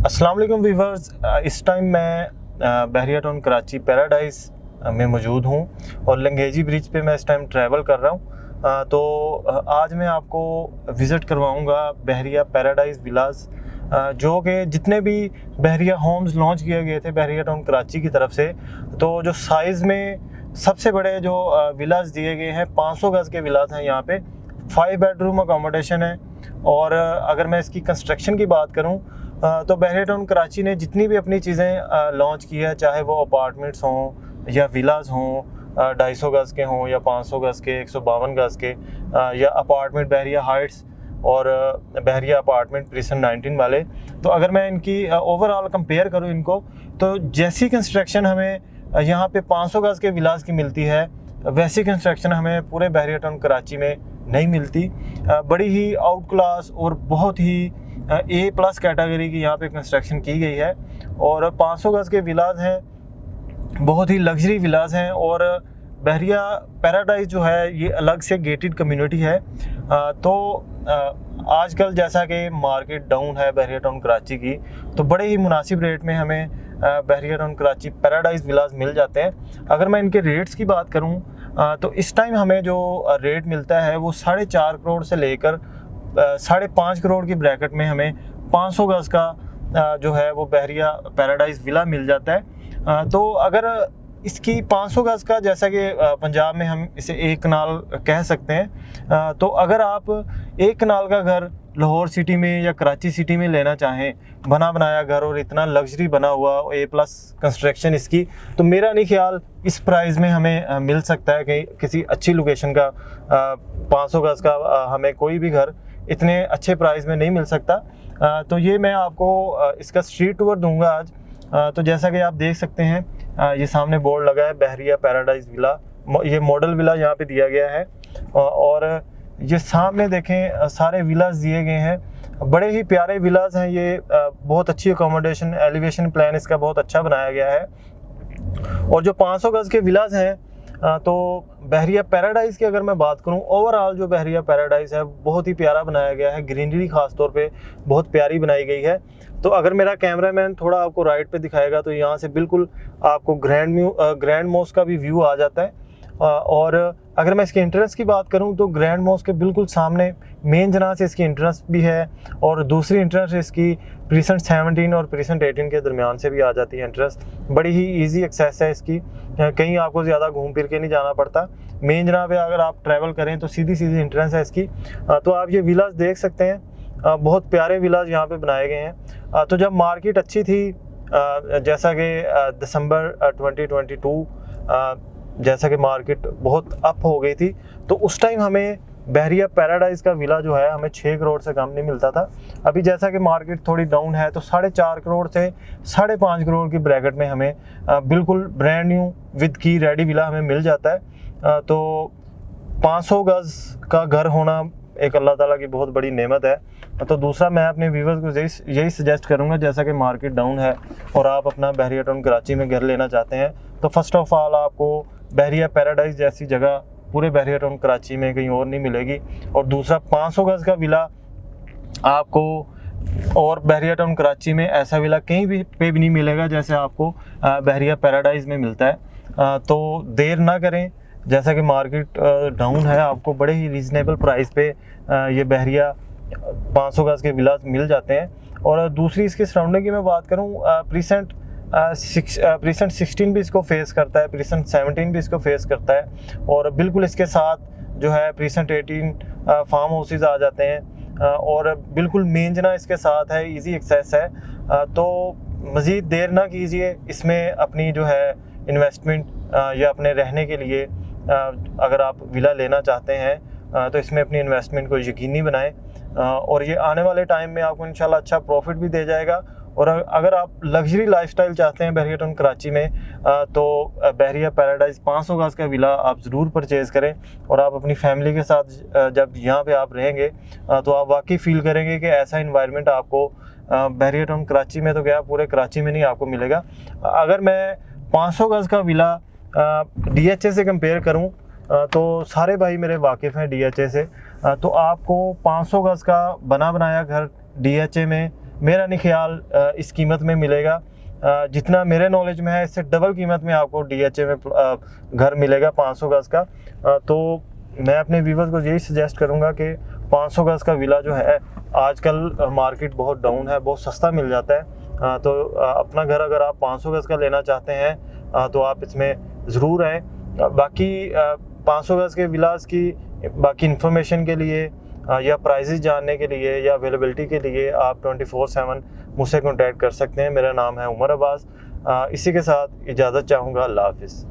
अस्सलाम वालेकुम व्यूवर्स। इस टाइम मैं बहरिया टाउन कराची पैराडाइज में मौजूद हूँ और लंगेजी ब्रिज पे मैं इस टाइम ट्रैवल कर रहा हूँ। तो आज मैं आपको विज़िट करवाऊँगा बहरिया पैराडाइज विलाज, जो कि जितने भी बहरिया होम्स लॉन्च किए गए थे बहरिया टाउन कराची की तरफ से, तो जो साइज़ में सबसे बड़े जो विलाज दिए गए हैं 500 गज़ के विलाज हैं। यहाँ पे 5 बेडरूम अकोमोडेशन है। और अगर मैं इसकी कंस्ट्रक्शन की बात करूँ तो बहरिया टाउन कराची ने जितनी भी अपनी चीज़ें लॉन्च की है, चाहे वो अपार्टमेंट्स हों या विलाज हों, 250 गज़ के हों या 500 गज़ के, 152 गज़ के, या अपार्टमेंट बहरिया हाइट्स और बहरिया अपार्टमेंट प्रिसन 19 वाले, तो अगर मैं इनकी ओवरऑल कंपेयर करूं इनको, तो जैसी कंस्ट्रक्शन हमें यहाँ पे 500 गज़ के विलाज की मिलती है, वैसी कंस्ट्रक्शन हमें पूरे बहरिया टाउन कराची में नहीं मिलती। बड़ी ही आउट क्लास और बहुत ही A+ कैटेगरी की यहाँ पे कंस्ट्रक्शन की गई है। और 500 गज़ के विलाज हैं, बहुत ही लग्जरी विलाज हैं। और बहरिया पैराडाइज जो है ये अलग से गेटेड कम्युनिटी है। तो आजकल जैसा कि मार्केट डाउन है बहरिया टाउन कराची की, तो बड़े ही मुनासिब रेट में हमें बहरिया टाउन कराची पैराडाइज विलाज मिल जाते हैं। अगर मैं इनके रेट्स की बात करूं तो इस टाइम हमें जो रेट मिलता है वो 4.5 करोड़ से लेकर 5.5 करोड़ की ब्रैकेट में हमें 500 गज़ का जो है वो बहरिया पैराडाइज विला मिल जाता है। तो अगर इसकी 500 गज़ का, जैसा कि पंजाब में हम इसे एक कनाल कह सकते हैं, तो अगर आप एक कनाल का घर लाहौर सिटी में या कराची सिटी में लेना चाहें, बना बनाया घर और इतना लग्जरी बना हुआ A+ कंस्ट्रक्शन इसकी, तो मेरा नहीं ख्याल इस प्राइस में हमें मिल सकता है कि किसी अच्छी लोकेशन का 500 गज़ का हमें कोई भी घर इतने अच्छे प्राइस में नहीं मिल सकता। तो ये मैं आपको इसका स्ट्रीट टूर दूंगा आज। तो जैसा कि आप देख सकते हैं, ये सामने बोर्ड लगा है बहरिया पैराडाइज विला, ये मॉडल विला यहाँ पे दिया गया है। और ये सामने देखें सारे विलाज दिए गए हैं, बड़े ही प्यारे विलाज हैं ये। बहुत अच्छी अकोमोडेशन, एलिवेशन प्लान इसका बहुत अच्छा बनाया गया है। और जो 500 गज़ के विलाज हैं, तो बहरिया पैराडाइज की अगर मैं बात करूं, ओवरऑल जो बहरिया पैराडाइज है बहुत ही प्यारा बनाया गया है। ग्रीनरी खास तौर पे बहुत प्यारी बनाई गई है। तो अगर मेरा कैमरामैन थोड़ा आपको राइट पे दिखाएगा तो यहाँ से बिल्कुल आपको ग्रैंड मोस्क का भी व्यू आ जाता है। और अगर मैं इसके एंट्रेंस की बात करूं तो ग्रैंड मोस्क के बिल्कुल सामने मेन जना से इसकी एंट्रेंस भी है, और दूसरी एंट्रेंस इसकी प्रीसेंट 17 और प्रीसेंट 18 के दरमियान से भी आ जाती है एंट्रेंस। बड़ी ही इजी एक्सेस है इसकी, कहीं आपको ज़्यादा घूम फिर के नहीं जाना पड़ता। मेन जना पे अगर आप ट्रैवल करें तो सीधी एंट्रेंस है इसकी। तो आप ये विलाज देख सकते हैं, बहुत प्यारे विलाज यहाँ पे बनाए गए हैं। तो जब मार्केट अच्छी थी, जैसा कि दिसंबर 2022, जैसा कि मार्केट बहुत अप हो गई थी, तो उस टाइम हमें बहरिया पैराडाइज का विला जो है हमें 6 करोड़ से कम नहीं मिलता था। अभी जैसा कि मार्केट थोड़ी डाउन है, तो 4.5 करोड़ से 5.5 करोड़ की ब्रैकेट में हमें बिल्कुल ब्रांड न्यू विद की रेडी विला हमें मिल जाता है। तो 500 गज़ का घर होना एक अल्लाह ताला की बहुत बड़ी नेमत है। तो दूसरा, मैं अपने व्यूवर्स को यही सजेस्ट करूंगा, जैसा कि मार्केट डाउन है और आप अपना बहरिया टाउन कराची में घर लेना चाहते हैं, तो फर्स्ट ऑफ ऑल आपको बहरिया पैराडाइज जैसी जगह पूरे बहरिया टाउन कराची में कहीं और नहीं मिलेगी। और दूसरा, 500 गज़ का विला आपको और बहरिया टाउन कराची में ऐसा विला कहीं भी पे भी नहीं मिलेगा जैसे आपको बहरिया पैराडाइज में मिलता है। तो देर ना करें, जैसा कि मार्केट डाउन है, आपको बड़े ही रीज़नेबल प्राइस पे ये बहरिया 500 गज़ के विलाज मिल जाते हैं। और दूसरी, इसके सराउंडिंग की मैं बात करूं, प्रीसेंट 16 भी इसको फेस करता है, प्रीसेंट 17 भी इसको फेस करता है। और बिल्कुल इसके साथ जो है प्रीसेंट 18 फार्म हाउसेज आ जाते हैं, और बिल्कुल मेन जना इसके साथ है, इजी एक्सेस है। तो मज़ीद देर ना कीजिए, इसमें अपनी जो है इन्वेस्टमेंट या अपने रहने के लिए अगर आप विला लेना चाहते हैं तो इसमें अपनी इन्वेस्टमेंट को यकीनी बनाएं, और ये आने वाले टाइम में आपको इंशाल्लाह अच्छा प्रॉफिट भी दे जाएगा। और अगर आप लग्जरी लाइफस्टाइल चाहते हैं बहरिया टाउन कराची में, तो बहरिया पैराडाइज 500 गज़ का विला आप ज़रूर परचेज़ करें। और आप अपनी फैमिली के साथ जब यहाँ पे आप रहेंगे तो आप वाकई फ़ील करेंगे कि ऐसा इन्वायरमेंट आपको बहरिया टाउन कराची में तो क्या पूरे कराची में नहीं आपको मिलेगा। अगर मैं 500 गज़ का विला DHA से कंपेयर करूं, तो सारे भाई मेरे वाकिफ़ हैं DHA से। तो आपको 500 गज़ का बना बनाया घर DHA में मेरा नहीं ख्याल इस कीमत में मिलेगा। जितना मेरे नॉलेज में है इससे डबल कीमत में आपको DHA में घर मिलेगा 500 गज़ का। तो मैं अपने व्यूवर्स को यही सजेस्ट करूंगा कि 500 गज़ का विला जो है आजकल मार्केट बहुत डाउन है, बहुत सस्ता मिल जाता है। तो अपना घर अगर आप 500 गज़ का लेना चाहते हैं तो आप इसमें ज़रूर आएँ। बाकी 500 गज़ के विलास की बाकी इन्फॉर्मेशन के लिए या प्राइसेस जानने के लिए या अवेलेबिलिटी के लिए आप 24/7 मुझसे कॉन्टैक्ट कर सकते हैं। मेरा नाम है उमर अब्बास। इसी के साथ इजाज़त चाहूँगा। अल्लाह हाफ़िज़।